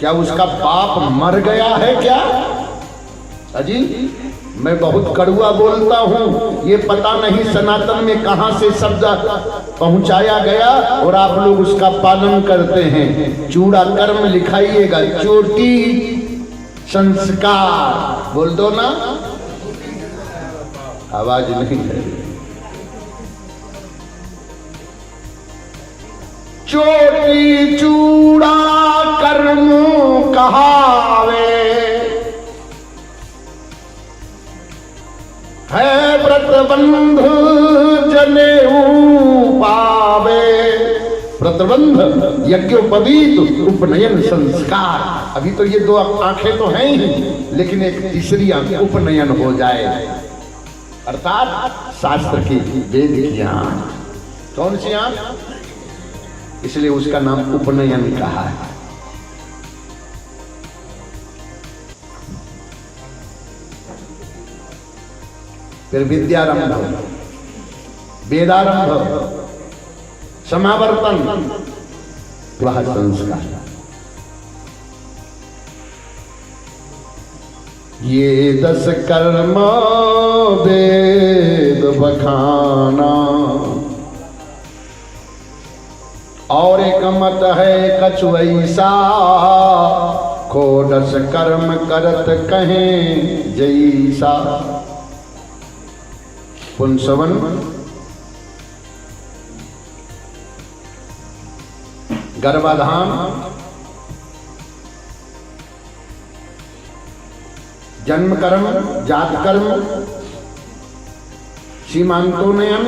क्या उसका बाप मर गया है क्या? अजी मैं बहुत कड़वा बोलता हूँ, ये पता नहीं सनातन में कहां से शब्द पहुंचाया गया और आप लोग उसका पालन करते हैं। चूड़ा कर्म लिखाइएगा, चोटी संस्कार बोल दो ना, आवाज नहीं है। चोटी चूड़ा कर्म कहावे, है व्रतबंध जनेऊ पावे। व्रतबंध यज्ञोपवीत उपनयन संस्कार। अभी तो ये दो आंखें तो हैं ही, लेकिन एक तीसरी आंख उपनयन हो जाए, अर्थात शास्त्र की वेद की आंख। कौन सी आंख? इसलिए उसका नाम उपनयन कहा है। फिर विद्यारंभ, वेदारंभ, समावर्तन, वह संस्कार। ये 10 कर्म वेद बखाना, और एक मत है कछु ऐसा, को 10 कर्म करत कहें जैसा। पुंसवन, गर्भाधान, जन्म कर्म, जात कर्म, सीमांतोन्नयन,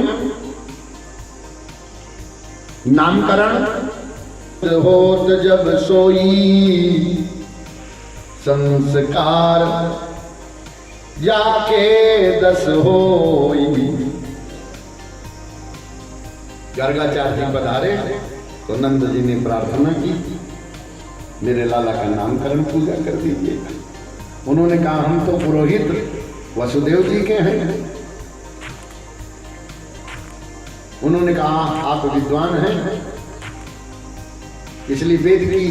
नामकरण, होत जब सोई संस्कार, जाके 10 होई। गर्गाचार्य जी पधारे तो नंद जी ने प्रार्थना की, मेरे लाला का नामकरण पूजा कर दीजिए। उन्होंने कहा हम तो पुरोहित वसुदेव जी के हैं। उन्होंने कहा आप विद्वान हैं, इसलिए वेद की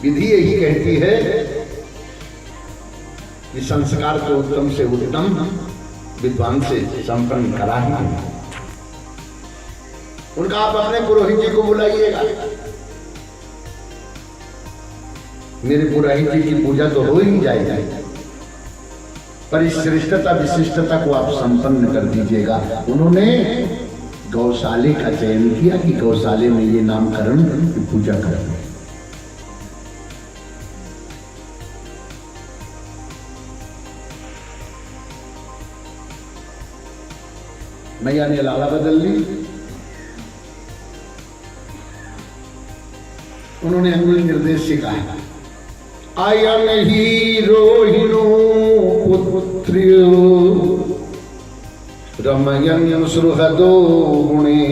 विधि यही कहती है कि संस्कार को उत्तम से उत्तम विद्वान से संपन्न करा ही। उनका आप अपने पुरोहित जी को बुलाइएगा। मेरे पुरोहित जी की पूजा तो हो ही जाएगी, पर इस श्रेष्ठता विशिष्टता को आप संपन्न कर दीजिएगा। उन्होंने गौशाले का चयन किया कि गौशाले में ये नामकरण की पूजा करें। मैया ने लाला बदल ली। उन्होंने अंगुली निर्देश से कहा, आयन ही रोहिणो पुत्र्यो रमयन सुहृदो गुणे,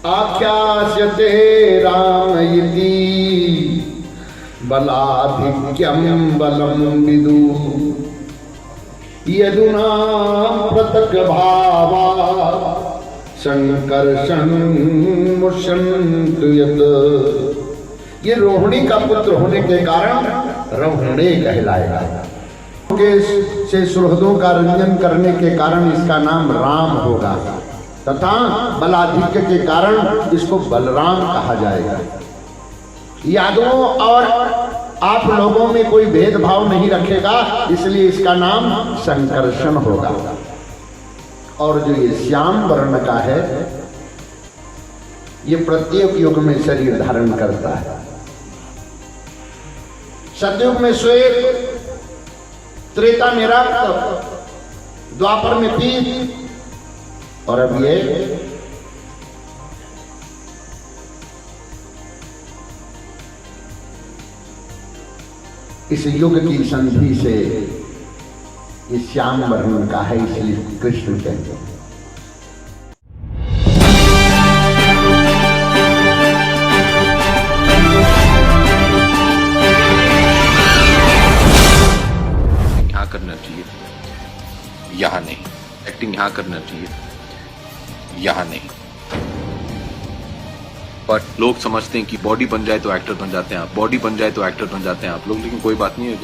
आख्यास्यते राम इति बलाधिक्यम बलम विदु, यदुना पृथक भावा संकर्षण मुषंत यत। ये रोहिणी का पुत्र होने के कारण रोहिणी कहलाएगा। से सुहृदों का रंजन करने के कारण इसका नाम राम होगा, तथा बलाधिक्य के कारण इसको बलराम कहा जाएगा। यादवों और आप लोगों में कोई भेदभाव नहीं रखेगा, इसलिए इसका नाम संकर्षण होगा। और जो ये श्याम वर्ण का है, ये प्रत्येक युग में शरीर धारण करता है। सतयुग में श्वेत, त्रेता में रक्त, द्वापर में पीत, और अब ये इस युग की संधि से ये श्याम वर्ण का है, इसलिए कृष्ण कहते हैं। यहाँ करना चाहिए, यहाँ नहीं। एक्टिंग यहाँ करना चाहिए, यहाँ नहीं। बट लोग समझते हैं कि बॉडी बन जाए तो एक्टर बन जाते हैं आप, बॉडी बन जाए तो एक्टर बन जाते हैं आप लोग, लेकिन कोई बात नहीं है।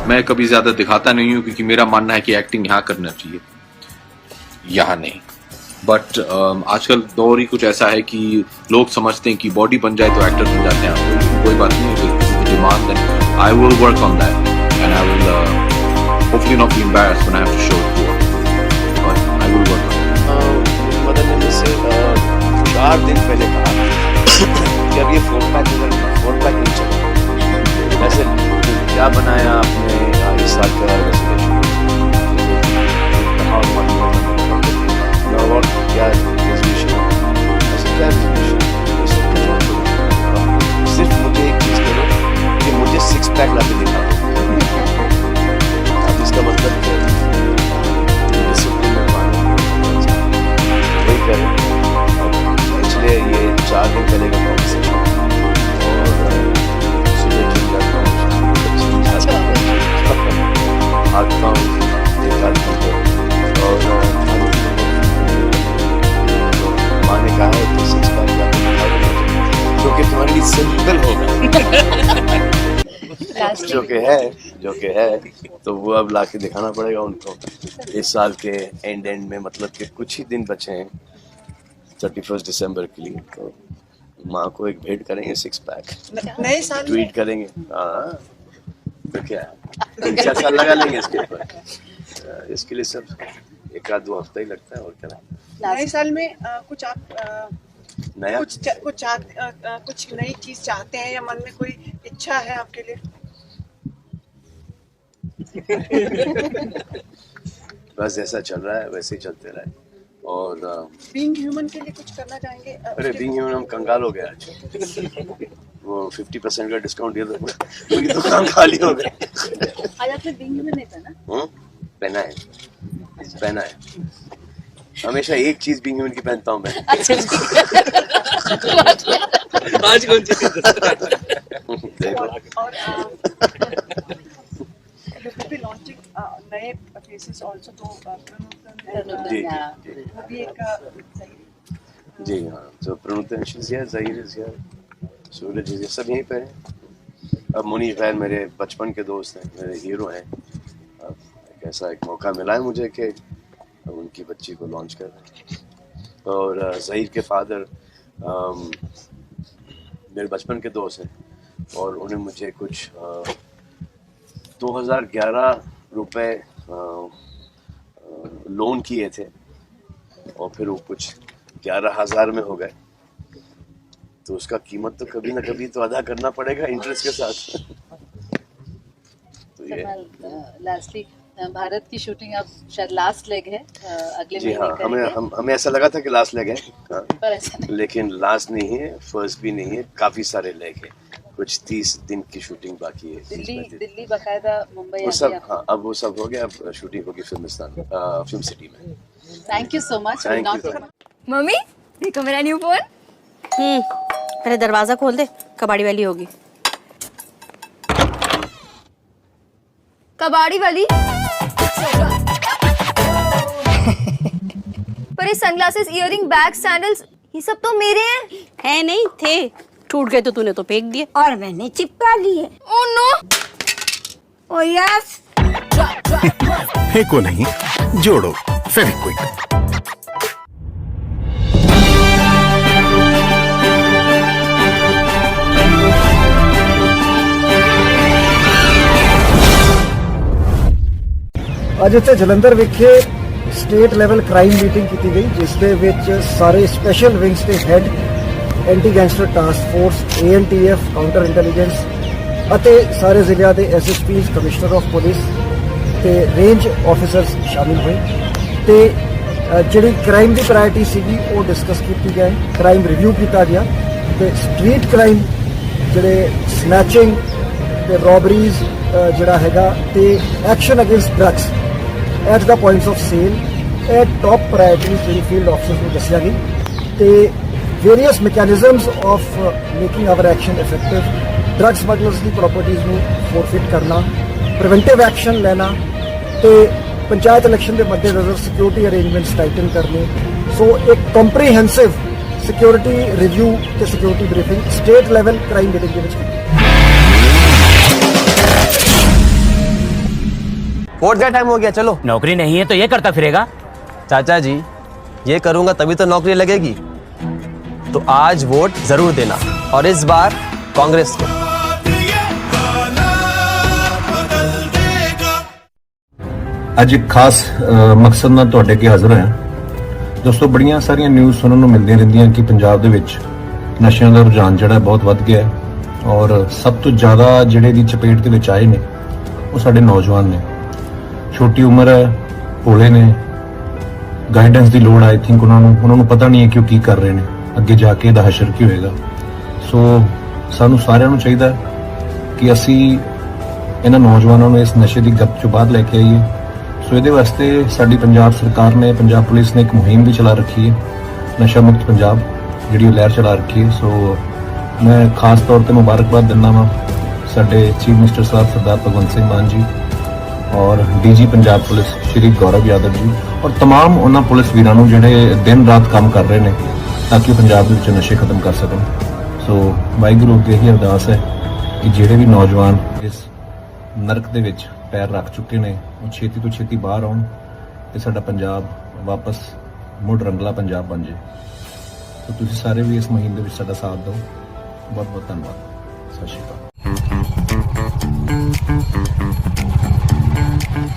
मैं कभी ज्यादा दिखाता नहीं हूं क्योंकि मेरा मानना है कि एक्टिंग यहाँ करना चाहिए, यहाँ नहीं। बट आजकल दौर ही कुछ ऐसा है कि लोग समझते हैं कि बॉडी बन जाए तो एक्टर बन जाते हैं आप लोग, लेकिन कोई बात नहीं है। Demand then I will work on that and I will hopefully not be embarrassed when I have to show it to her, but I will work on it. Madan ने मुझसे 4 दिन पहले कहा कि अब ये 4 पैक नहीं चलेगा। ऐसे क्या बनाया आपने इस साल का रेजोल्यूशन? क्या रेजोल्यूशन? ऐसे क्या रेजोल्यूशन? सिर्फ मुझे एक चीज करो कि मुझे 6 पैक ला के दिखा दो। अब इसका मतलब क्या है? डिसिप्लिन में मानो, वही करें। इसलिए ये 4 दिन पहले का कॉन्वर्सेशन और सुबह जिम जाता हूँ, भागता हूँ, देखा और माँ ने कहा है कि 6 पैक ला के दिखा दो, जो कि तुम्हारे लिए सिंपल होगा। जो कि है तो वो अब ला के दिखाना पड़ेगा उनको इस साल के एंड में, मतलब कि कुछ ही दिन बचे हैं 31 दिसंबर के लिए। तो माँ को एक भेंट करेंगे 6 पैक, नए साल ट्वीट करेंगे। हाँ तो क्या 3-4 साल लगा लेंगे इसके ऊपर। इसके लिए सब 1-2 हफ्ता ही लगता है और क्या। नए साल में कुछ आप नया कुछ नई चीज चाहते हैं या मन में कोई इच्छा है आपके लिए? बस जैसा चल रहा है वैसे ही चलते रहे। और बीइंग ह्यूमन के लिए कुछ करना चाहेंगे? अरे बीइंग ह्यूमन हम कंगाल हो गए आज। वो 50% का डिस्काउंट दिया था, क्योंकि दुकान खाली हो गई। आज आपने बीइंग ह्यूमन नहीं पहना? पहना है। हमेशा एक चीज बीइंग ह्यूमन की पहनता हूँ मैं। आज कौन सी? लॉन्चिंग नए फेसेस आल्सो, तो जी वो भी एक जी हाँ। तो प्रणुतन ज़हीर सूरज जी सब यहीं पर हैं। अब मुनीर खैर मेरे बचपन के दोस्त हैं, मेरे हीरो हैं। अब ऐसा एक मौका मिला है मुझे कि उनकी बच्ची को लॉन्च कर। और ज़हीर के फादर मेरे बचपन के दोस्त हैं और उन्हें मुझे कुछ 2011 रुपए लोन किए थे और फिर वो कुछ 11,000 में हो गए। तो उसका कीमत तो कभी ना कभी तो अदा करना पड़ेगा इंटरेस्ट के साथ। तो ये लास्टली भारत की शूटिंग अब शायद लास्ट लेग है, अगले जी हाँ। महीने हमें ऐसा लगा था कि लास्ट लेग है, हाँ। पर ऐसा नहीं। लेकिन लास्ट नहीं है, फर्स्ट भी नहीं है, काफी सारे लेग है। कुछ 30 दिन की शूटिंग बाकी है। दिल्ली बकायदा मुंबई वो सब, हाँ अब वो सब हो गया। अब शूटिंग होगी फिल्म सिटी में। Thank you so much. Thank you. Mummy देखो मेरा न्यू फोन। पहले दरवाजा खोल दे, कबाड़ी वाली होगी। कबाड़ी वाली? पर ये सनग्लासेस, इयररिंग, बैग, सैंडल्स ये सब तो मेरे हैं। है नहीं थे, टूट गए तो तूने तो फेंक दिए। और मैंने चिपका लिए। Oh no. Oh yes. फेंको नहीं, जोड़ो फेविक्विक। ਅੱਜ ਇੱਥੇ ਜਲੰਧਰ ਵਿਖੇ ਸਟੇਟ ਲੈਵਲ ਕ੍ਰਾਈਮ ਮੀਟਿੰਗ ਕੀਤੀ ਗਈ, ਜਿਸ ਦੇ ਵਿੱਚ ਸਾਰੇ ਸਪੈਸ਼ਲ ਵਿੰਗਸ ਦੇ head, anti gangster task force, ANTF, counter intelligence ਅਤੇ ਸਾਰੇ ਜ਼ਿਲ੍ਹਿਆਂ ਦੇ SSPs, ਕਮਿਸ਼ਨਰ ਆਫ ਪੁਲਿਸ ਤੇ ਰੇਂਜ ਆਫੀਸਰਸ ਸ਼ਾਮਿਲ ਹੋਏ ਤੇ ਜਿਹੜੀ ਕ੍ਰਾਈਮ ਦੀ ਪ੍ਰਾਇੋਰਟੀ ਸੀਗੀ ਉਹ ਡਿਸਕਸ ਕੀਤੀ ਗਈ। ਕ੍ਰਾਈਮ ਰਿਵਿਊ ਕੀਤਾ ਗਿਆ ਤੇ ਸਟਰੀਟ ਕ੍ਰਾਈਮ ਜਿਹੜੇ ਸਨੈਚਿੰਗ ਤੇ ਰੋਬਰੀਜ਼ ਜਿਹੜਾ ਹੈਗਾ ਤੇ action against drugs at the points of sale, ਇਹ ਟੌਪ ਪ੍ਰਾਇੋਰਟੀਜ਼ ਜਿਹੜੀ ਫੀਲਡ ਆਫਿਸਰਸ ਨੂੰ ਦੱਸਿਆ ਗਈ ਤੇ various mechanisms of making our action effective, drug smugglers ਦੀ ਪ੍ਰਾਪਰਟੀਜ਼ ਨੂੰ ਫੋਰਫਿਟ ਕਰਨਾ, ਪ੍ਰੀਵੈਂਟਿਵ ਐਕਸ਼ਨ ਲੈਣਾ ਤੇ ਪੰਚਾਇਤ ਇਲੈਕਸ਼ਨ ਦੇ ਮੱਦੇਨਜ਼ਰ ਸਿਕਿਉਰਿਟੀ ਅਰੇਂਜਮੈਂਟਸ ਟਾਈਟਨ ਕਰਨੇ। ਸੋ ਇੱਕ ਕੰਪਰੀਹੈਂਸਿਵ सिक्योरिटी रिव्यू ते security briefing state level crime meeting के विच कीती। वोट का टाइम हो गया, चलो। नौकरी नहीं है तो ये करता फिरेगा। चाचा जी, ये करूंगा तभी तो नौकरी लगेगी। तो आज वोट जरूर देना, और इस बार कांग्रेस को। ਅੱਜ ਇੱਕ ਖਾਸ ਮਕਸਦ ਨਾਲ ਤੁਹਾਡੇ ਅੱਗੇ ਹਾਜ਼ਰ ਹੋਇਆ। ਦੋਸਤੋ, ਬੜੀਆਂ ਸਾਰੀਆਂ ਨਿਊਜ਼ ਸੁਣਨ ਨੂੰ ਮਿਲਦੀਆਂ ਰਹਿੰਦੀਆਂ ਕਿ ਪੰਜਾਬ ਦੇ ਵਿੱਚ ਨਸ਼ਿਆਂ ਦਾ ਰੁਝਾਨ ਜਿਹੜਾ ਬਹੁਤ ਵੱਧ ਗਿਆ ਹੈ, ਔਰ ਸਭ ਤੋਂ ਜ਼ਿਆਦਾ ਜਿਹੜੇ ਦੀ ਚਪੇਟ ਦੇ ਵਿੱਚ ਆਏ ਨੇ ਉਹ ਸਾਡੇ ਨੌਜਵਾਨ ਨੇ। ਛੋਟੀ ਉਮਰ ਹੈ, ਭੋਲੇ ਨੇ, ਗਾਈਡੈਂਸ ਦੀ ਲੋੜ ਆਈ ਥਿੰਕ ਉਹਨਾਂ ਨੂੰ ਪਤਾ ਨਹੀਂ ਹੈ ਕਿ ਉਹ ਕੀ ਕਰ ਰਹੇ ਨੇ, ਅੱਗੇ ਜਾ ਕੇ ਇਹਦਾ ਹਸ਼ਰ ਕੀ ਹੋਏਗਾ। ਸੋ ਸਾਨੂੰ ਸਾਰਿਆਂ ਨੂੰ ਚਾਹੀਦਾ ਕਿ ਅਸੀਂ ਇਹਨਾਂ ਨੌਜਵਾਨਾਂ ਨੂੰ ਇਸ ਨਸ਼ੇ ਦੀ ਗੱਪ ਚੋਂ ਬਾਹਰ ਲੈ ਕੇ ਆਈਏ। ਸੋ ਇਹਦੇ ਵਾਸਤੇ ਸਾਡੀ ਪੰਜਾਬ ਸਰਕਾਰ ਨੇ, ਪੰਜਾਬ ਪੁਲਿਸ ਨੇ ਇੱਕ ਮੁਹਿੰਮ ਵੀ ਚਲਾ ਰੱਖੀ ਹੈ, ਨਸ਼ਾ ਮੁਕਤ ਪੰਜਾਬ, ਜਿਹੜੀ ਉਹ ਲਹਿਰ ਚਲਾ ਰੱਖੀ ਹੈ। ਸੋ ਮੈਂ ਖਾਸ ਤੌਰ ਤੇ ਮੁਬਾਰਕਬਾਦ ਦਿੰਦਾ ਵਾਂ ਸਾਡੇ ਚੀਫ ਮਿਨਿਸਟਰ ਸਾਹਿਬ ਸਰਦਾਰ ਭਗਵੰਤ ਸਿੰਘ ਮਾਨ ਜੀ, ਔਰ ਡੀਜੀ ਪੰਜਾਬ ਪੁਲਿਸ ਸ਼੍ਰੀ ਗੌਰਵ ਯਾਦਵ ਜੀ, ਔਰ तमाम ਉਹਨਾਂ ਪੁਲਿਸ ਵੀਰਾਂ ਨੂੰ ਜਿਹੜੇ ਦਿਨ ਰਾਤ ਕੰਮ ਕਰ ਰਹੇ ਨੇ ਤਾਂ ਕਿ ਪੰਜਾਬ ਦੇ ਵਿੱਚ ਨਸ਼ੇ ਖਤਮ ਕਰ ਸਕਣ। ਸੋ ਵਾਹਿਗੁਰੂ ਅੱਗੇ ਇਹੀ ਅਰਦਾਸ ਹੈ ਕਿ ਜਿਹੜੇ ਵੀ ਨੌਜਵਾਨ ਇਸ ਨਰਕ ਦੇ ਵਿੱਚ ਪੈਰ ਰੱਖ ਚੁੱਕੇ ਨੇ ਉਹ ਛੇਤੀ ਤੋਂ ਛੇਤੀ ਬਾਹਰ ਆਉਣ ਤੇ ਸਾਡਾ ਪੰਜਾਬ ਵਾਪਸ ਮੁੜ ਰੰਗਲਾ ਪੰਜਾਬ ਬਣ ਜਾਏ। तो ਤੁਸੀਂ ਸਾਰੇ ਵੀ ਇਸ ਮੁਹਿੰਮ ਦੇ ਵਿੱਚ ਸਾਡਾ ਸਾਥ ਦਿਓ। ਬਹੁਤ ਬਹੁਤ ਧੰਨਵਾਦ। ਸਤਿ ਸ਼੍ਰੀ ਅਕਾਲ।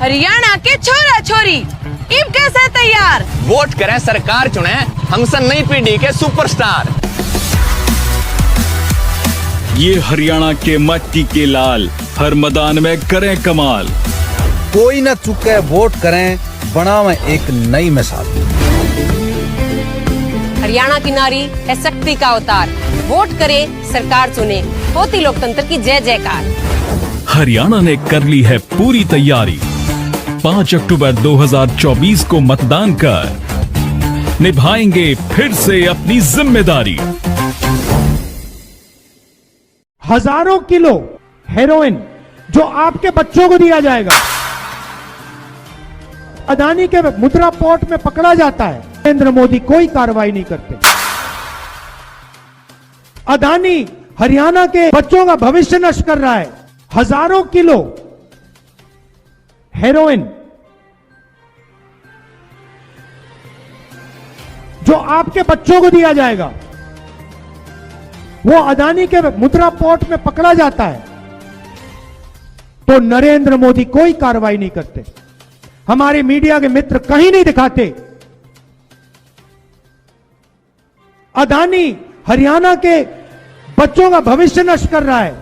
हरियाणा के छोरा छोरी इब कैसे तैयार? वोट करें, सरकार चुने, हमसे नई पीढ़ी के सुपरस्टार। ये हरियाणा के मट्टी के लाल हर मैदान में करें कमाल। कोई न चुके, वोट करें, बनावे एक नई मिसाल। हरियाणा की नारी है शक्ति का अवतार। वोट करे, सरकार चुने, होती लोकतंत्र की जय जयकार। हरियाणा ने कर ली है पूरी तैयारी। 5 अक्टूबर 2024 को मतदान कर निभाएंगे फिर से अपनी जिम्मेदारी। हजारों किलो हेरोइन जो आपके बच्चों को दिया जाएगा, अदानी के मुद्रा पोर्ट में पकड़ा जाता है, नरेंद्र मोदी कोई कार्रवाई नहीं करते। अदानी हरियाणा के बच्चों का भविष्य नष्ट कर रहा है। हजारों किलो हेरोइन जो आपके बच्चों को दिया जाएगा, वो अदानी के मुद्रा पोर्ट में पकड़ा जाता है तो नरेंद्र मोदी कोई कार्रवाई नहीं करते। हमारे मीडिया के मित्र कहीं नहीं दिखाते। अदानी हरियाणा के बच्चों का भविष्य नष्ट कर रहा है,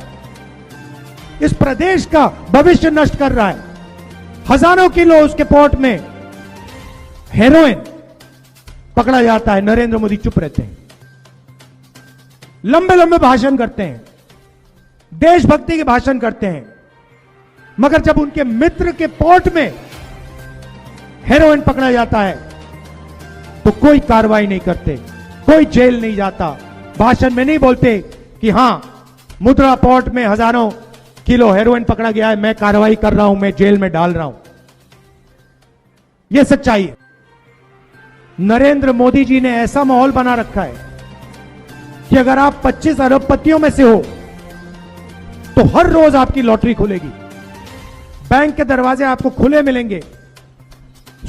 इस प्रदेश का भविष्य नष्ट कर रहा है। हजारों किलो उसके पोर्ट में हेरोइन पकड़ा जाता है, नरेंद्र मोदी चुप रहते हैं, लंबे लंबे भाषण करते हैं, देशभक्ति के भाषण करते हैं, मगर जब उनके मित्र के पोर्ट में हेरोइन पकड़ा जाता है तो कोई कार्रवाई नहीं करते, कोई जेल नहीं जाता। भाषण में नहीं बोलते कि हां मुद्रा पोर्ट में हजारों किलो हेरोइन पकड़ा गया है, मैं कार्रवाई कर रहा हूं, मैं जेल में डाल रहा हूं। यह सच्चाई है। नरेंद्र मोदी जी ने ऐसा माहौल बना रखा है कि अगर आप 25 अरबपतियों में से हो तो हर रोज आपकी लॉटरी खुलेगी, बैंक के दरवाजे आपको खुले मिलेंगे,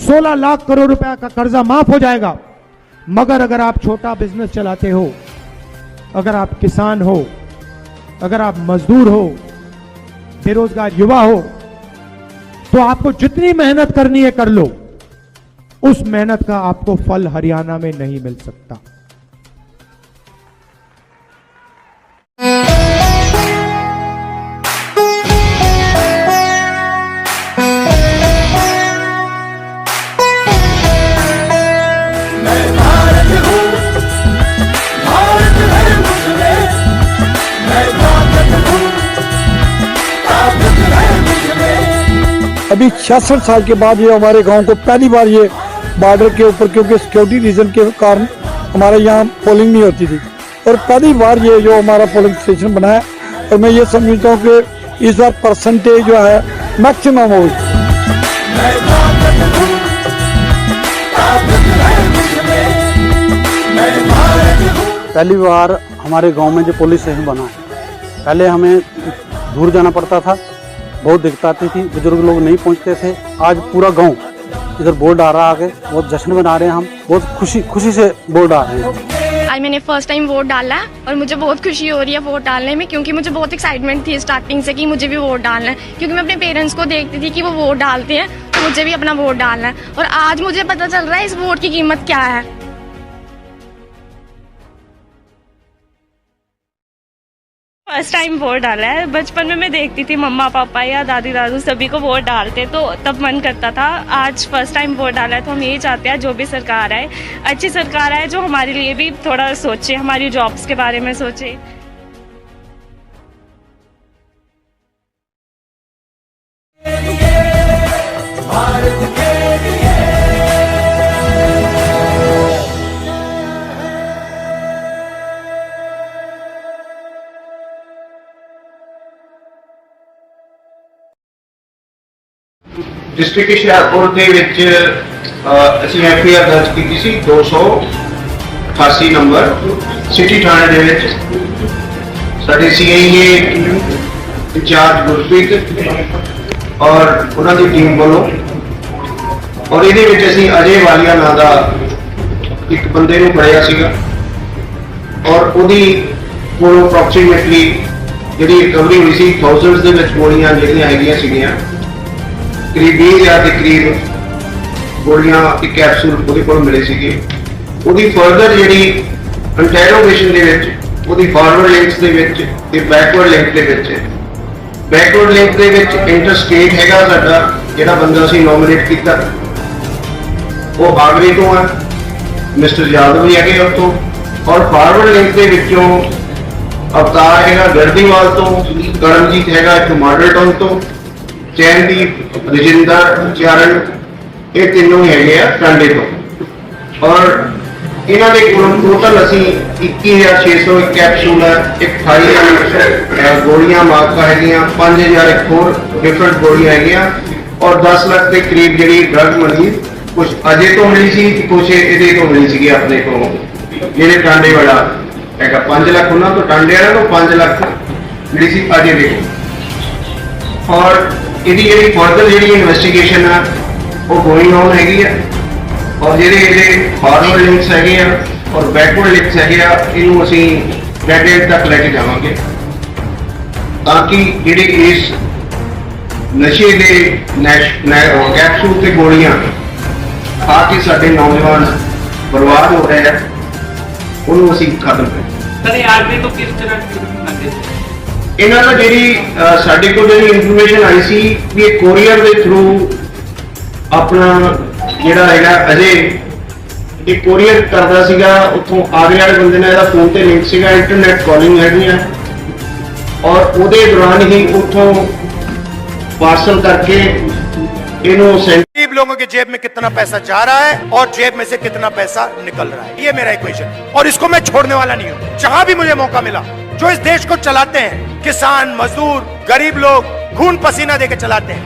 16 लाख करोड़ रुपया का कर्जा माफ हो जाएगा। मगर अगर आप छोटा बिजनेस चलाते हो, अगर आप किसान हो, अगर आप मजदूर हो, बेरोजगार युवा हो, तो आपको जितनी मेहनत करनी है कर लो, उस मेहनत का आपको फल हरियाणा में नहीं मिल सकता। अभी 66 साल के बाद ये हमारे गांव को पहली बार ये बॉर्डर के ऊपर, क्योंकि सिक्योरिटी रीजन के कारण हमारे यहाँ पोलिंग नहीं होती थी, और पहली बार ये जो हमारा पोलिंग स्टेशन बना है, और मैं ये समझता हूँ कि इस बार परसेंटेज जो है मैक्सिमम होगी। पहली बार हमारे गांव में जो पुलिस स्टेशन बना है। पहले हमें दूर जाना पड़ता था, बहुत दिक्कत आती थी, बुजुर्ग लोग नहीं पहुंचते थे। आज पूरा गांव इधर बोर्ड आ रहा है, आगे बहुत जश्न मना रहे हैं, हम बहुत खुशी से बोर्ड आ रहे हैं। आज मैंने फर्स्ट टाइम वोट डाला है और मुझे बहुत खुशी हो रही है वोट डालने में, क्योंकि मुझे बहुत एक्साइटमेंट थी स्टार्टिंग से कि मुझे भी वोट डालना है, क्योंकि मैं अपने पेरेंट्स को देखती थी कि वो वोट डालते हैं, तो मुझे भी अपना वोट डालना है। और आज मुझे पता चल रहा है इस वोट की कीमत क्या है। फर्स्ट टाइम वोट डाला है। बचपन में मैं देखती थी मम्मा पापा या दादी दादू सभी को वोट डालते, तो तब मन करता था। आज फर्स्ट टाइम वोट डाला है तो हम यही चाहते हैं जो भी सरकार आए, अच्छी सरकार आए जो हमारे लिए भी थोड़ा सोचे, हमारी जॉब्स के बारे में सोचे। डिस्ट्रिक्ट हुशियारपुर के विच ਅਸੀਂ एफआईआर दर्ज की सी 288 नंबर सिटी थाने दे विच साडे सीआईए इंचार्ज गुरप्रीत और उन्हां दी टीम वालों और इहदे विच ਅਸੀਂ अजय वालिया नां दा एक बंदे नूं फड़िया सीगा और उहदी कोलों अप्रॉक्सीमेटली जिहड़ी रिकवरी हुई सी थाउजेंड्स दे विच गोलियां जिहड़ियां हैगियां सीगीਆਂ करीब 20,000 के करीब गोलियां एक कैप्सूल ਉਹਦੇ ਕੋਲ ਮਿਲੇ ਸੀਗੇ। ਉਹਦੀ ਫਰਦਰ ਜਿਹੜੀ ਇੰਟਰੋਗੇਸ਼ਨ ਦੇ ਵਿੱਚ ਉਹਦੀ ਫਾਰਵਰਡ ਲਿੰਕਸ ਦੇ ਵਿੱਚ ਤੇ ਬੈਕਵਰਡ ਲਿੰਕ ਦੇ ਵਿੱਚ ਬੈਕਵਰਡ ਲਿੰਕ ਦੇ ਵਿੱਚ ਇੰਟਰਸਟੇਟ ਹੈਗਾ ਸਾਡਾ ਜਿਹੜਾ ਬੰਦਾ ਅਸੀਂ ਨੋਮੀਨੇਟ ਕੀਤਾ ਉਹ ਆਗਰੇ ਤੋਂ ਹੈ, ਮਿਸਟਰ ਯਾਦਵ ਵੀ ਹੈਗੇ ਉੱਥੋਂ। ਔਰ ਫਾਰਵਰਡ ਲਿੰਕ ਦੇ ਵਿੱਚੋਂ ਅਵਤਾਰ ਹੈਗਾ ਗਰਦੀਵਾਲ ਤੋਂ, ਕਰਮਜੀਤ ਹੈਗਾ ਇੱਥੋਂ ਮਾਡਲ ਟਾਊਨ ਤੋਂ, चैनदीप, रजिंदर, चरण, ये तीनों ही है टांडे तो। और इन्हों के टोटल असी 21,600 कैप्सूल है, 28 गोलियां मार्का है, 5,000 एक होर डिफरेंट गोलियां है और 10 लाख के करीब जी ड्रग मनी कुछ अजय तो मिली सी, कुछ ये तो मिली सी अपने को जे टांडे वाला है 5 लाख उन्होंने तो टांडे वाला तो 5 लाख मिली सी अजय दे। और ਇਹਦੀ ਜਿਹੜੀ ਫਰਦਰ ਜਿਹੜੀ ਇਨਵੈਸਟੀਗੇਸ਼ਨ ਆ ਉਹ ਗੋਇੰਗ ਔਨ ਹੈਗੀ ਆ ਔਰ ਜਿਹੜੇ ਇਹਦੇ ਫਾਰਵਰਡ ਲਿੰਕਸ ਹੈਗੇ ਆ ਔਰ ਬੈਕਵਰਡ ਲਿੰਕਸ ਹੈਗੇ ਆ ਇਹਨੂੰ ਅਸੀਂ ਡੈਡ ਐਂਡ ਤੱਕ ਲੈ ਕੇ ਜਾਵਾਂਗੇ ਤਾਂ ਕਿ ਜਿਹੜੇ ਇਸ ਨਸ਼ੇ ਦੇ ਕੈਪਸੂਲ ਤੇ ਗੋਲੀਆਂ ਖਾ ਕੇ ਸਾਡੇ ਨੌਜਵਾਨ ਬਰਬਾਦ ਹੋ ਰਹੇ ਆ ਉਹਨੂੰ ਅਸੀਂ ਖਤਮ ਕਰੀਏ। आगे तो किस तरह ਇਹਨਾਂ ਦਾ ਜਿਹੜੀ ਸਾਡੇ ਕੋਲ ਜਿਹੜੀ ਇਨਫੋਰਮੇਸ਼ਨ ਆਈ ਸੀ ਵੀ ਇਹ ਕੋਰੀਅਰ ਦੇ ਥਰੂ ਆਪਣਾ ਜਿਹੜਾ ਹੈਗਾ ਅਜੇ ਇਹ ਕੋਰੀਅਰ ਕਰਦਾ ਸੀਗਾ ਉੱਥੋਂ ਆਗਰੇ ਵਾਲੇ ਬੰਦੇ ਨੇ ਇਹਦਾ ਫੋਨ ਤੇ ਲਿੰਕ ਸੀਗਾ, ਇੰਟਰਨੈਟ ਕਾਲਿੰਗ ਹੈਗੀਆਂ ਔਰ ਉਹਦੇ ਦੌਰਾਨ ਹੀ ਉੱਥੋਂ ਪਾਰਸਲ ਕਰਕੇ इन्हों गरीब लोगों की जेब में कितना पैसा जा रहा है और जेब में से कितना पैसा निकल रहा है, ये मेरा इक्वेशन है और इसको मैं छोड़ने वाला नहीं हूं। जहां भी मुझे मौका मिला, जो इस देश को चलाते हैं, किसान, मजदूर, गरीब लोग खून पसीना देकर चलाते हैं,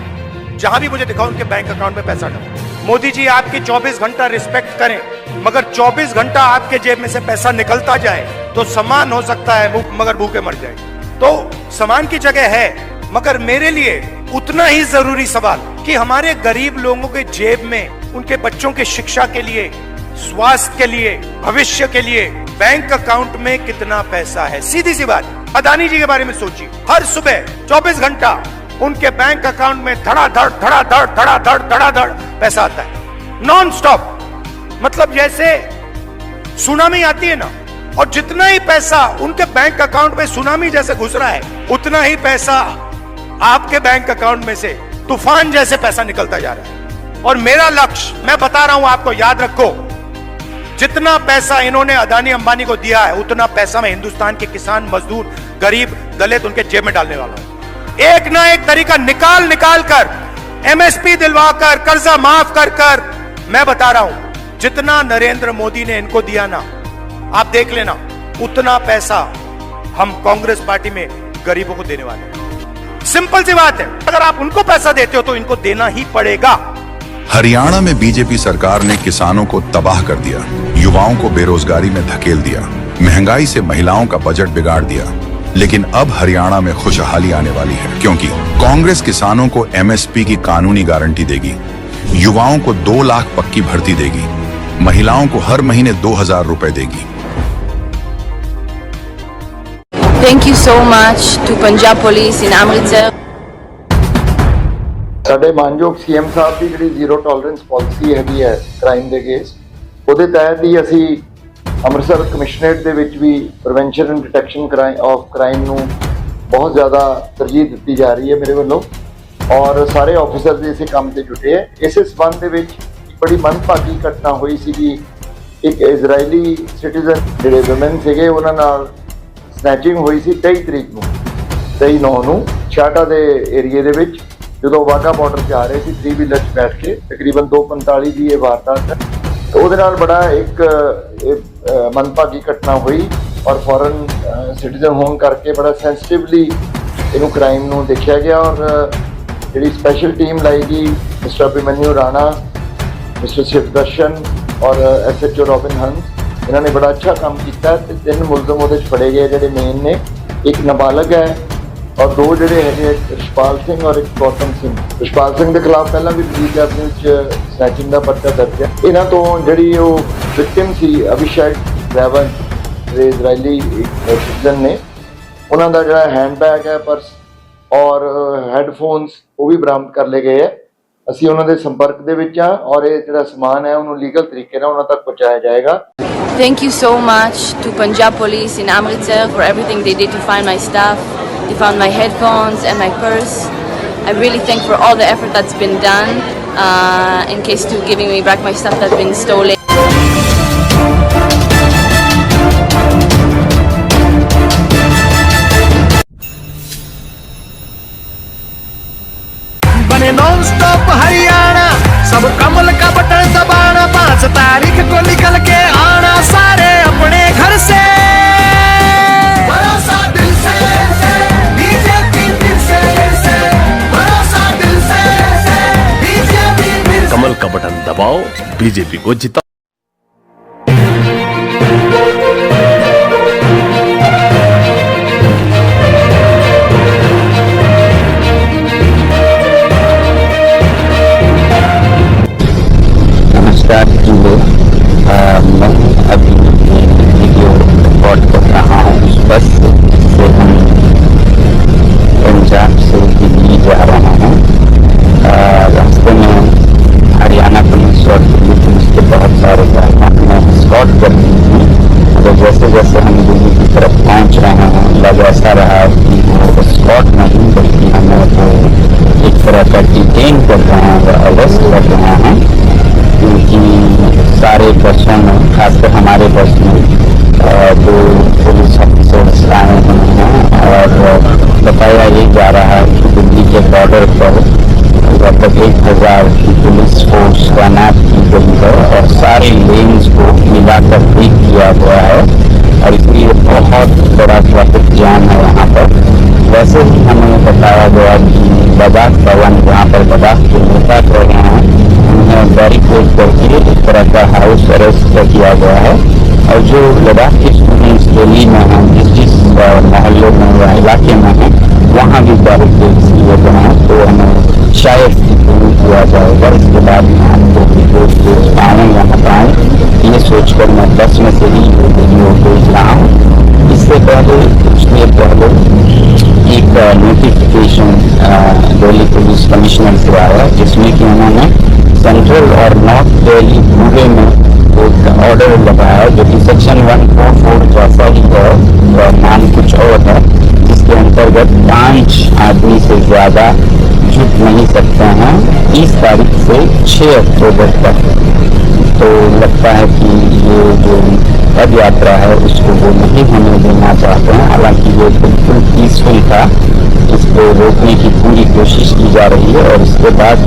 जहां भी मुझे दिखाओ उनके बैंक अकाउंट में पैसा डालो। मोदी जी आपकी 24 घंटा रिस्पेक्ट करें, मगर 24 घंटा आपके जेब में से पैसा निकलता जाए तो सम्मान हो सकता है मगर भूखे मर जाए। तो सम्मान की जगह है, मगर मेरे लिए उतना ही जरूरी सवाल कि हमारे गरीब लोगों के जेब में उनके बच्चों की शिक्षा के लिए, स्वास्थ्य के लिए, भविष्य के लिए बैंक अकाउंट में कितना पैसा है। सीधी सी बात, अदानी जी के बारे में सोचिए, हर सुबह 24 घंटा उनके बैंक अकाउंट में धड़ाधड़ धड़ाधड़ धड़ाधड़ धड़ाधड़ पैसा आता है नॉन स्टॉप। मतलब जैसे सुनामी आती है ना, और जितना ही पैसा उनके बैंक अकाउंट में सुनामी जैसे घुस रहा है, उतना ही पैसा आपके बैंक अकाउंट में से तूफान जैसे पैसा निकलता जा रहा है। और मेरा लक्ष्य, मैं बता रहा हूं आपको, याद रखो, जितना पैसा इन्होंने अदानी अंबानी को दिया है उतना पैसा मैं हिंदुस्तान के किसान, मजदूर, गरीब, दलित उनके जेब में डालने वाला हूं। एक ना एक तरीका निकाल कर एमएसपी दिलवाकर, कर्जा माफ कर मैं बता रहा हूं, जितना नरेंद्र मोदी ने इनको दिया ना, आप देख लेना, उतना पैसा हम कांग्रेस पार्टी में गरीबों को देने वाले हैं। सिंपल सी बात है, अगर आप उनको पैसा देते हो तो इनको देना ही पड़ेगा। हरियाणा में बीजेपी सरकार ने किसानों को तबाह कर दिया, युवाओं को बेरोजगारी में धकेल दिया, महंगाई से महिलाओं का बजट बिगाड़ दिया, लेकिन अब हरियाणा में खुशहाली आने वाली है, क्योंकि कांग्रेस किसानों को एमएसपी की कानूनी गारंटी देगी, युवाओं को 2 लाख पक्की भर्ती देगी, महिलाओं को हर महीने 2000 रुपए देगी। Thank you so much to Punjab Police in Amritsar. ਸਾਡੇ ਮਾਨਯੋਗ ਸੀਐਮ ਸਾਹਿਬ ਦੀ ਜਿਹੜੀ ਜ਼ੀਰੋ ਟੋਲਰੈਂਸ ਪਾਲਿਸੀ ਹੈਗੀ ਹੈ ਕ੍ਰਾਈਮ ਦੇ ਅਗੇਂਸਟ, ਉਹਦੇ ਤਹਿਤ ਹੀ ਅਸੀਂ ਅੰਮ੍ਰਿਤਸਰ ਕਮਿਸ਼ਨਰੇਟ ਦੇ ਵਿੱਚ ਵੀ prevention and detection of crime ਨੂੰ ਬਹੁਤ ਜ਼ਿਆਦਾ ਤਰਜੀਹ ਦਿੱਤੀ ਜਾ ਰਹੀ ਹੈ ਮੇਰੇ ਵੱਲੋਂ, ਔਰ ਸਾਰੇ ਆਫੀਸਰ ਇਸੇ ਕੰਮ ਤੇ ਜੁਟੇ ਹੈ। ਇਸੇ ਸਬੰਧ ਦੇ ਵਿੱਚ ਬੜੀ ਮੰਦਭਾਗੀ ਘਟਨਾ ਹੋਈ ਸੀਗੀ, ਇੱਕ ਇਜ਼ਰਾਈਲੀ ਸਿਟੀਜ਼ਨ ਜਿਹੜੇ ਵੂਮਨ ਸੀਗੇ ਉਹਨਾਂ ਨਾਲ ਸਨੈਚਿੰਗ ਹੋਈ ਸੀ 23/9 ਨੂੰ ਛਾਟਾ ਦੇ ਏਰੀਏ ਦੇ ਵਿੱਚ, ਜਦੋਂ ਵਾਘਾ ਬਾਰਡਰ ਜਾ ਰਹੇ ਸੀ 3 ਵੀਲਰ 'ਚ ਬੈਠ ਕੇ, ਤਕਰੀਬਨ 2:45 ਦੀ ਇਹ ਵਾਰਦਾਤ ਹੈ। ਉਹਦੇ ਨਾਲ ਬੜਾ ਇੱਕ ਮੰਦਭਾਗੀ ਘਟਨਾ ਹੋਈ, ਔਰ ਫੋਰਨ ਸਿਟੀਜ਼ਨ ਹੋਣ ਕਰਕੇ ਬੜਾ ਸੈਂਸਿਟਿਵਲੀ ਇਹਨੂੰ ਕ੍ਰਾਈਮ ਨੂੰ ਦੇਖਿਆ ਗਿਆ, ਔਰ ਜਿਹੜੀ ਸਪੈਸ਼ਲ ਟੀਮ ਲਾਈ ਗਈ ਮਿਸਟਰ ਅਭਿਮਨਿਊ ਰਾਣਾ, ਮਿਸਟਰ ਸ਼ਿਵਦਰਸ਼ਨ ਔਰ SHO ਰੋਬਿਨ ਹੰਸ, ਇਹਨਾਂ ਨੇ ਬੜਾ ਅੱਛਾ ਕੰਮ ਕੀਤਾ ਤੇ 3 ਮੁਲਜ਼ਮ ਉਹਦੇ 'ਚ ਫੜੇ ਗਏ ਜਿਹੜੇ ਮੇਨ ਨੇ, ਇੱਕ ਨਾਬਾਲਗ ਹੈ ਔਰ 2 ਜਿਹੜੇ ਹੈਗੇ ਰਿਸ਼ਪਾਲ ਸਿੰਘ ਔਰ ਇੱਕ ਗੌਤਮ ਸਿੰਘ। ਰਿਸ਼ਪਾਲ ਸਿੰਘ ਦੇ ਖਿਲਾਫ ਪਹਿਲਾਂ ਵੀ ਪੁਲਿਸ ਐਵਨਿਊ 'ਚ ਸਨੈਚਿੰਗ ਦਾ ਪਰਚਾ ਦਰਜ ਹੈ। ਇਹਨਾਂ ਤੋਂ ਜਿਹੜੀ ਉਹ ਵਿਕਟਿਮ ਸੀ ਅਭਿਸ਼ੇਕ ਡਰਾਈਵਰ ਜਿਹੜੇ ਇਜ਼ਰਾਈਲੀ ਸਿਟੀਜ਼ਨ ਨੇ, ਉਹਨਾਂ ਦਾ ਜਿਹੜਾ ਹੈਂਡਬੈਗ ਹੈ, ਪਰਸ ਔਰ ਹੈਡਫੋਨਸ ਉਹ ਵੀ ਬਰਾਮਦ ਕਰ ਲਏ ਗਏ ਹੈ। ਅਸੀਂ ਉਹਨਾਂ ਦੇ ਸੰਪਰਕ ਦੇ ਵਿੱਚ ਹਾਂ ਔਰ ਇਹ ਜਿਹੜਾ ਸਮਾਨ ਹੈ ਉਹਨੂੰ ਲੀਗਲ ਤਰੀਕੇ ਨਾਲ ਉਹਨਾਂ ਤੱਕ ਪਹੁੰਚਾਇਆ ਜਾਏਗਾ। Thank you so much to Punjab Police in Amritsar for everything they did to find my stuff. They found my headphones and my purse. I really thank for all the effort that's been done in case to giving me back my stuff that's been stolen. बने non stop Haryana, सब कमल का button दबाना, 5 तारीख को निकल के आना सारे अपने घर से, भरोसा दिल से, बीजेपी दिल से, भरोसा दिल से, बीजेपी। कमल का बटन दबाओ, बीजेपी को जिताओ। नमस्कार जी, मैं अभी वीडियो रिकॉर्ड कर रहा हूँ उस बस से हम पंजाब से दिल्ली जा रहे हैं। रास्ते में हरियाणा पुलिस और दिल्ली पुलिस के बहुत सारे वाहन हमें स्कॉट कर रही थी, तो जैसे जैसे हम दिल्ली की तरफ पहुँच रहे हैं लग ऐसा रहा कि वो स्कॉट नहीं बल्कि हमें वो एक तरह का डिटेन कर रहे हैं, वो अरेस्ट कर रहे हैं, क्योंकि सारे बसों में, खासकर हमारे बस में 2 पुलिस ऑफिसर्स आए हुए हैं और बताया ये जा रहा है कि दिल्ली के बॉर्डर पर लगभग 1000 की पुलिस फोर्स तैनात की गई है और सारे लेन्स को मिलाकर ब्रेक किया गया है और इसलिए बहुत बड़ा ट्रैफिक जाम है यहाँ पर। वैसे ही हमें बताया गया कि लद्दाख भवन, जहाँ पर लद्दाख के नेता रह रहे हैं, उन्हें बैरिकेड करके एक तरह का हाउस अरेस्ट किया गया है और जो लद्दाख के स्टूडेंट्स दिल्ली में हैं, जिस मोहल्ले में या इलाके में हैं, वहाँ भी बैरिकेड किए गए हैं, तो हमें शायद डिटेन किया जाएगा। इसके बाद हम लोग रिपोर्ट आएँ यहाँ पर आएँ, ये सोचकर मैं बस में से ही वीडियो भेज रहा हूँ। इससे पहले कुछ देर पहले एक नोटिफिकेशन दिल्ली पुलिस कमिश्नर से आया, जिसमें कि उन्होंने सेंट्रल और नॉर्थ दिल्ली पूरे में एक ऑर्डर लगाया जो कि सेक्शन 144 जैसा ही है और नाम कुछ और है, जिसके अंतर्गत 5 आदमी से ज़्यादा जुट नहीं सकते हैं 30 तारीख से 6 अक्टूबर तक। तो लगता है कि ये जो पद यात्रा है उसको वो नहीं होने देना चाहते हैं, हालांकि ये बिल्कुल पीसफुल था, इसको रोकने की पूरी कोशिश की जा रही है और इसके बाद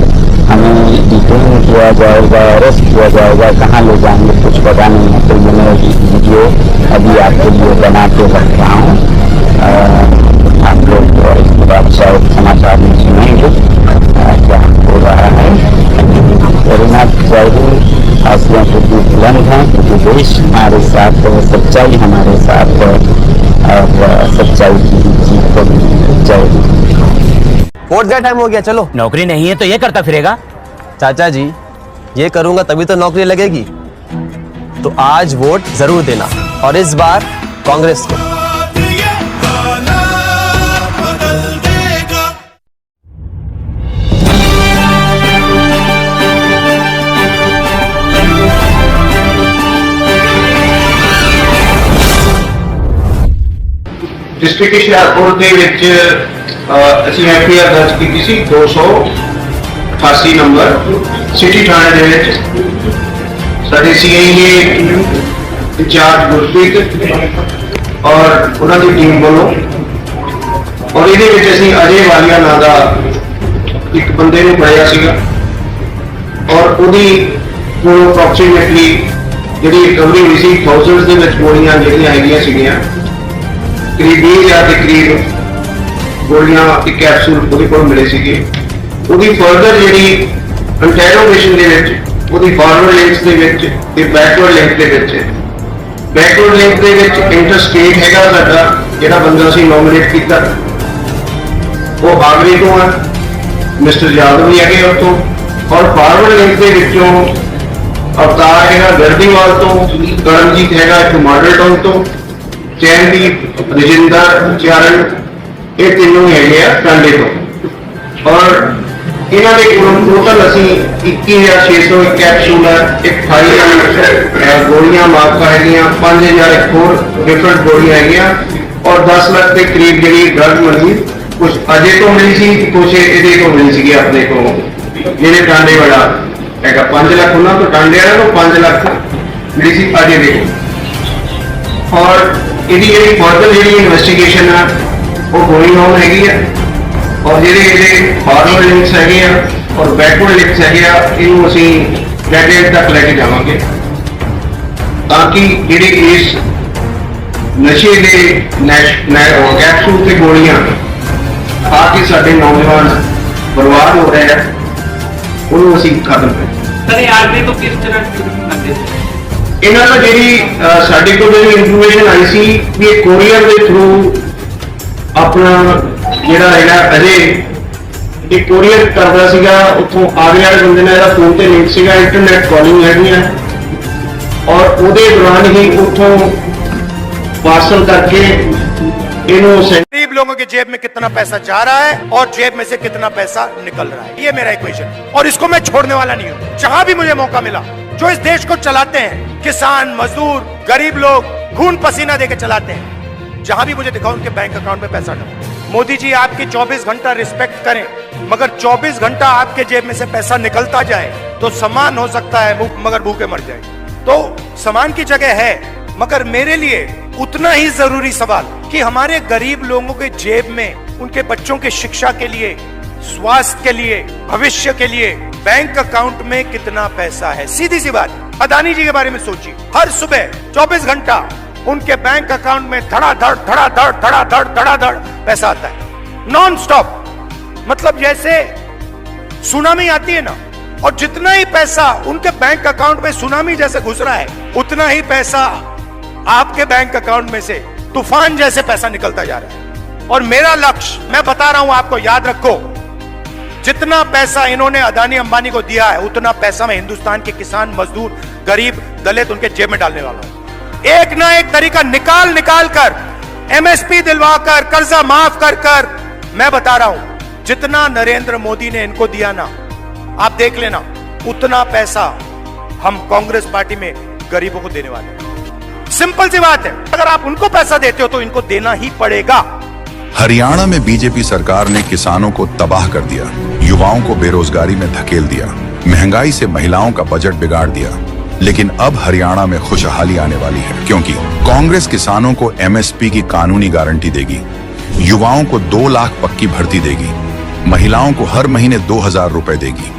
हमें डिटेन किया जाएगा, अरेस्ट किया जाएगा, कहाँ ले जाएंगे कुछ पता नहीं है। तो ये मैं वीडियो अभी आपके लिए बना के रख रहा हूँ, आप लोग और इसके बाद शायद समाचार में सुनेंगे क्या हो रहा है। रघुनाथ जय हिंद, आसिया के बुलंद हैं, क्योंकि देश हमारे साथ है, सच्चाई हमारे साथ वोट का टाइम हो गया, चलो। नौकरी नहीं है तो ये करता फिरेगा? चाचा जी, ये करूंगा तभी तो नौकरी लगेगी। तो आज वोट जरूर देना, और इस बार कांग्रेस को। डिस्ट्रिक्ट हुशियारपुर ਦੇ ਵਿੱਚ ਅਸੀਂ ਐਫਆਈਆਰ ਦਰਜ ਕੀਤੀ ਸੀ 288 ਨੰਬਰ ਸਿਟੀ ਥਾਣੇ ਦੇ ਵਿੱਚ। ਸਾਡੇ ਸੀਆਈਏ ਇੰਚਾਰਜ ਗੁਰਪ੍ਰੀਤ ਔਰ ਉਹਨਾਂ ਦੀ ਟੀਮ ਵੱਲੋਂ, ਔਰ ਇਹਦੇ ਵਿੱਚ ਅਸੀਂ ਅਜੇ ਵਾਲੀਆ ਨਾਂ ਦਾ ਇੱਕ ਬੰਦੇ ਨੂੰ ਫੜਿਆ ਸੀਗਾ, ਔਰ ਉਹਦੀ ਕੋਲੋਂ ਅਪਰੋਕਸੀਮੇਟਲੀ ਜਿਹੜੀ ਰਿਕਵਰੀ ਹੋਈ ਸੀ ਥਾਊਜ਼ੈਂਡਸ ਦੇ ਵਿੱਚ ਗੋਲੀਆਂ ਜਿਹੜੀਆਂ ਹੈਗੀਆਂ ਸੀਗੀਆਂ, करीब 20,000 के करीब गोलियां के कैप्सूल ਉਹਦੇ ਕੋਲ ਮਿਲੇ ਸੀਗੇ। ਉਹਦੀ ਫਰਦਰ ਜਿਹੜੀ ਇੰਟਰੋਗੇਸ਼ਨ ਦੇ ਵਿੱਚ ਉਹਦੀ ਫਾਰਵਰਡ ਲਿੰਕਸ ਦੇ ਵਿੱਚ ਤੇ ਬੈਕਵਰਡ ਲਿੰਕ ਦੇ ਵਿੱਚ, ਬੈਕਵਰਡ ਲਿੰਕ ਦੇ ਵਿੱਚ ਇੰਟਰਸਟੇਟ ਹੈਗਾ ਸਾਡਾ ਜਿਹੜਾ ਬੰਦਾ ਅਸੀਂ ਨੋਮੀਨੇਟ ਕੀਤਾ, ਉਹ ਆਗਰੇ ਤੋਂ ਆ, ਮਿਸਟਰ ਯਾਦਵ ਵੀ ਹੈਗੇ ਉੱਥੋਂ, ਔਰ ਫਾਰਵਰਡ ਲਿੰਕ ਦੇ ਵਿੱਚੋਂ ਅਵਤਾਰ ਹੈਗਾ ਗਰਦੀਵਾਲ ਤੋਂ, ਕਰਮਜੀਤ ਹੈਗਾ ਇੱਕ ਮਾਡਲ ਟਾਊਨ ਤੋਂ, ਚੈਨਦੀਪ, ਰਜਿੰਦਰ, ਚਰਨ, ਇਹ ਤਿੰਨੋਂ ਹੈਗੇ ਆ ਟਾਂਡੇ ਤੋਂ। ਔਰ ਇਹਨਾਂ ਦੇ ਕੋਲੋਂ ਟੋਟਲ ਅਸੀਂ 21,601 ਕੈਪਸੂਲ ਹੈ, ਇੱਕ ਫਾਈਲ ਗੋਲੀਆਂ ਮਾਰਕਾ ਹੈਗੀਆਂ, 5,000 ਇੱਕ ਹੋਰ ਡਿਫਰੈਂਟ ਗੋਲੀਆਂ ਹੈਗੀਆਂ, ਔਰ 10 ਲੱਖ ਦੇ ਕਰੀਬ ਜਿਹੜੀ ਡਰਗ ਮਨੀ ਕੁਝ ਅਜੇ ਤੋਂ ਮਿਲੀ ਸੀ, ਕੁਝ ਇਹਦੇ ਤੋਂ ਮਿਲੀ ਸੀਗੀ ਆਪਣੇ ਕੋਲ, ਜਿਹੜੇ ਟਾਂਡੇ ਵਾਲਾ ਹੈਗਾ 5 ਲੱਖ ਉਹਨਾਂ ਤੋਂ, ਟਾਂਡੇ ਵਾਲਾ ਤੋਂ 5 ਲੱਖ ਮਿਲੀ ਸੀ ਅਜੇ ਦੇ। ਔਰ ਇਹਦੀ ਜਿਹੜੀ ਫਰਦਰ ਜਿਹੜੀ ਇਨਵੈਸਟੀਗੇਸ਼ਨ ਆ ਉਹ ਗੋਇੰਗ ਔਨ ਹੈਗੀ ਆ, ਔਰ ਜਿਹੜੇ ਇਹਦੇ ਫਾਰਵਰਡ ਲਿੰਕਸ ਹੈਗੇ ਆ ਔਰ ਬੈਕਵਰਡ ਲਿੰਕਸ ਹੈਗੇ ਆ, ਇਹਨੂੰ ਅਸੀਂ ਡੈਡ ਤੱਕ ਲੈ ਕੇ ਜਾਵਾਂਗੇ ਤਾਂ ਕਿ ਜਿਹੜੇ ਇਸ ਨਸ਼ੇ ਦੇ ਕੈਪਸੂਲ ਤੇ ਗੋਲੀਆਂ ਆ ਕੇ ਸਾਡੇ ਨੌਜਵਾਨ ਬਰਬਾਦ ਹੋ ਰਹੇ ਆ, ਉਹਨੂੰ ਅਸੀਂ ਖਤਮ ਕਰੀਏ। सर आर्मी को किस तरह करते थे? ਇਹਨਾਂ ਦਾ ਜਿਹੜੀ ਸਾਡੇ ਕੋਲ ਜਿਹੜੀ ਇਨਫੋਰਮੇਸ਼ਨ ਆਈ ਸੀ ਵੀ ਇਹ ਕੋਰੀਅਰ ਦੇ ਥਰੂ ਆਪਣਾ ਜਿਹੜਾ ਹੈਗਾ ਅਜੇ ਇਹ ਕੋਰੀਅਰ ਕਰਦਾ ਸੀਗਾ, ਉੱਥੋਂ ਆਗਰੇ ਵਾਲੇ ਬੰਦੇ ਨਾਲ ਇਹਦਾ ਫੋਨ ਤੇ ਲਿੰਕ ਸੀਗਾ, ਇੰਟਰਨੈਟ ਕਾਲਿੰਗ ਹੈਗੀਆਂ, ਔਰ ਉਹਦੇ ਦੌਰਾਨ ਹੀ ਉੱਥੋਂ ਪਾਰਸਲ ਕਰਕੇ ਇਹਨੂੰ गरीब लोगों की जेब में कितना पैसा जा रहा है और जेब में से कितना पैसा निकल रहा है, ये मेरा इक्वेशन, और इसको मैं छोड़ने वाला नहीं हूं। जहां भी मुझे मौका मिला, जो इस देश को चलाते हैं, किसान, मजदूर, गरीब लोग खून पसीना देके चलाते हैं, जहां भी मुझे दिखाओ उनके बैंक अकाउंट में पैसा डालो। मोदी जी आपकी 24 घंटा रिस्पेक्ट करें, मगर 24 घंटा आपके जेब में से पैसा निकलता जाए तो सामान हो सकता है मगर भूखे मर जाए। तो सामान की जगह है, मगर मेरे लिए उतना ही जरूरी सवाल कि हमारे गरीब लोगों के जेब में उनके बच्चों की शिक्षा के लिए, स्वास्थ्य के लिए, भविष्य के लिए बैंक अकाउंट में कितना पैसा है। सीधी सी बात, अदानी जी के बारे में सोचिए, हर सुबह 24 घंटा उनके बैंक अकाउंट में धड़ाधड़ धड़ाधड़ धड़ाधड़ धड़ाधड़ पैसा आता है, नॉन स्टॉप। मतलब जैसे सुनामी आती है ना, और जितना ही पैसा उनके बैंक अकाउंट में सुनामी जैसे घुस रहा है, उतना ही पैसा आपके बैंक अकाउंट में से तूफान जैसे पैसा निकलता जा रहा है। और मेरा लक्ष्य, मैं बता रहा हूं आपको, याद रखो, जितना पैसा इन्होंने अदानी अंबानी को दिया है, उतना पैसा मैं हिंदुस्तान के किसान, मजदूर, गरीब, दलित उनके जेब में डालने वाला हूं। एक ना एक तरीका निकाल निकाल कर, एमएसपी दिलवाकर, कर्जा माफ कर कर, मैं बता रहा हूं, जितना नरेंद्र मोदी ने इनको दिया ना, आप देख लेना, उतना पैसा हम कांग्रेस पार्टी में गरीबों को देने वाले हैं। सिंपल सी बात है, अगर आप उनको पैसा देते हो तो इनको देना ही पड़ेगा। हरियाणा में बीजेपी सरकार ने किसानों को तबाह कर दिया, युवाओं को बेरोजगारी में धकेल दिया, महंगाई से महिलाओं का बजट बिगाड़ दिया। लेकिन अब हरियाणा में खुशहाली आने वाली है, क्योंकि कांग्रेस किसानों को एमएसपी की कानूनी गारंटी देगी, युवाओं को 2 लाख पक्की भर्ती देगी, महिलाओं को हर महीने 2,000 रुपए देगी।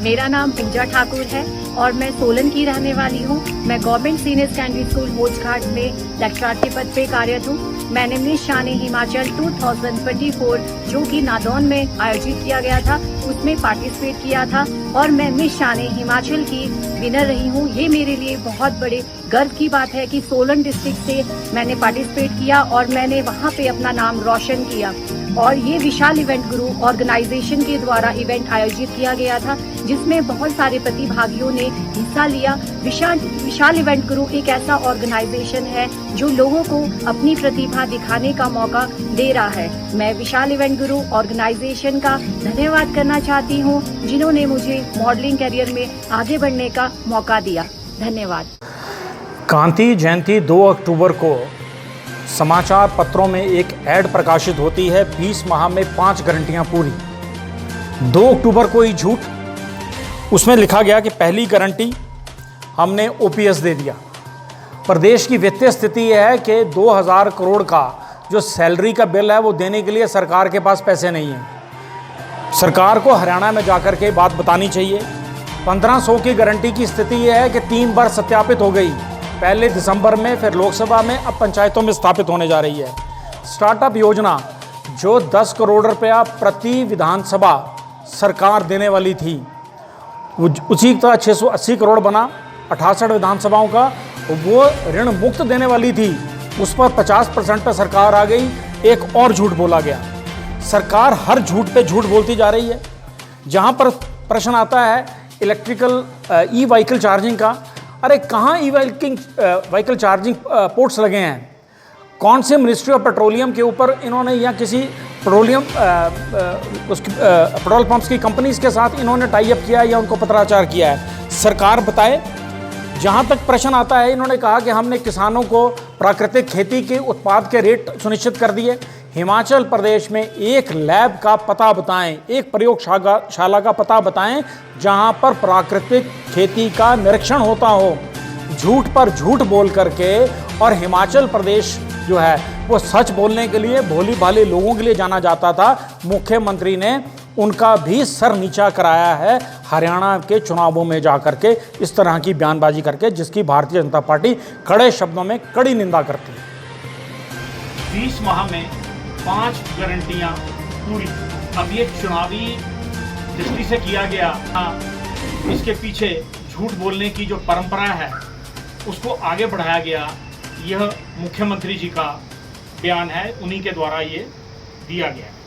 मेरा नाम पूजा ठाकुर है और मैं सोलन की रहने वाली हूँ। मैं गवर्नमेंट सीनियर सेकेंडरी स्कूल होजघाट में लेक्चरार के पद पे कार्यरत हूँ। मैंने मिस शान हिमाचल 2024 जो कि नादौन में आयोजित किया गया था उसमें पार्टिसिपेट किया था और मैं मिस शान हिमाचल की विनर रही हूँ। ये मेरे लिए बहुत बड़े गर्व की बात है कि सोलन डिस्ट्रिक्ट से मैंने पार्टिसिपेट किया और मैंने वहाँ पे अपना नाम रोशन किया। और ये विशाल इवेंट गुरु ऑर्गेनाइजेशन के द्वारा इवेंट आयोजित किया गया था जिसमें बहुत सारे प्रतिभागियों ने हिस्सा लिया। विशाल इवेंट गुरु एक ऐसा ऑर्गेनाइजेशन है जो लोगों को अपनी प्रतिभा दिखाने का मौका दे रहा है। मैं विशाल इवेंट गुरु ऑर्गेनाइजेशन का धन्यवाद करना चाहती हूँ जिन्होंने मुझे मॉडलिंग करियर में आगे बढ़ने का मौका दिया। धन्यवाद। गांधी जयंती 2 अक्टूबर को समाचार पत्रों में एक ऐड प्रकाशित होती है, 20 माह में 5 गारंटियां पूरी। 2 अक्टूबर को ही झूठ, उसमें लिखा गया कि पहली गारंटी हमने ओपीएस दे दिया। प्रदेश की वित्तीय स्थिति है कि 2000 करोड़ का जो सैलरी का बिल है वो देने के लिए सरकार के पास पैसे नहीं है। सरकार को हरियाणा में जाकर के बात बतानी चाहिए। 1500 की गारंटी की स्थिति यह है कि 3 बार सत्यापित हो गई, पहले दिसंबर में, फिर लोकसभा में, अब पंचायतों में स्थापित होने जा रही है। स्टार्टअप योजना जो 10 करोड़ रुपया प्रति विधानसभा सरकार देने वाली थी, उसी तरह 680 करोड़ बना 68 विधानसभाओं का, वो ऋण मुक्त देने वाली थी, उस पर 50% पर सरकार आ गई। एक और झूठ बोला गया। सरकार हर झूठ पे झूठ बोलती जा रही है। जहाँ पर प्रश्न आता है इलेक्ट्रिकल ई व्हीकल चार्जिंग का, अरे कहाँ ई व्हीकल चार्जिंग पोर्ट्स लगे हैं? कौन से मिनिस्ट्री ऑफ पेट्रोलियम के ऊपर इन्होंने या किसी पेट्रोलियम पेट्रोल पंप्स की कंपनीज के साथ इन्होंने टाई अप किया है या उनको पत्राचार किया है? सरकार बताए। जहाँ तक प्रश्न आता है, इन्होंने कहा कि हमने किसानों को प्राकृतिक खेती के उत्पाद के रेट सुनिश्चित कर दिए। हिमाचल प्रदेश में एक लैब का पता बताएं, एक प्रयोगशाला का पता बताएं जहां पर प्राकृतिक खेती का निरीक्षण होता हो। झूठ पर झूठ बोल करके, और हिमाचल प्रदेश जो है वो सच बोलने के लिए भोली भाले लोगों के लिए जाना जाता था। मुख्यमंत्री ने उनका भी सर नीचा कराया है हरियाणा के चुनावों में जाकर के, इस तरह की बयानबाजी करके, जिसकी भारतीय जनता पार्टी कड़े शब्दों में कड़ी निंदा करती है। 20 माह में 5 गारंटियां पूरी। अब ये चुनावी दृष्टि से किया गया, इसके पीछे झूठ बोलने की जो परंपरा है उसको आगे बढ़ाया गया। यह मुख्यमंत्री जी का बयान है, उन्हीं के द्वारा ये दिया गया है।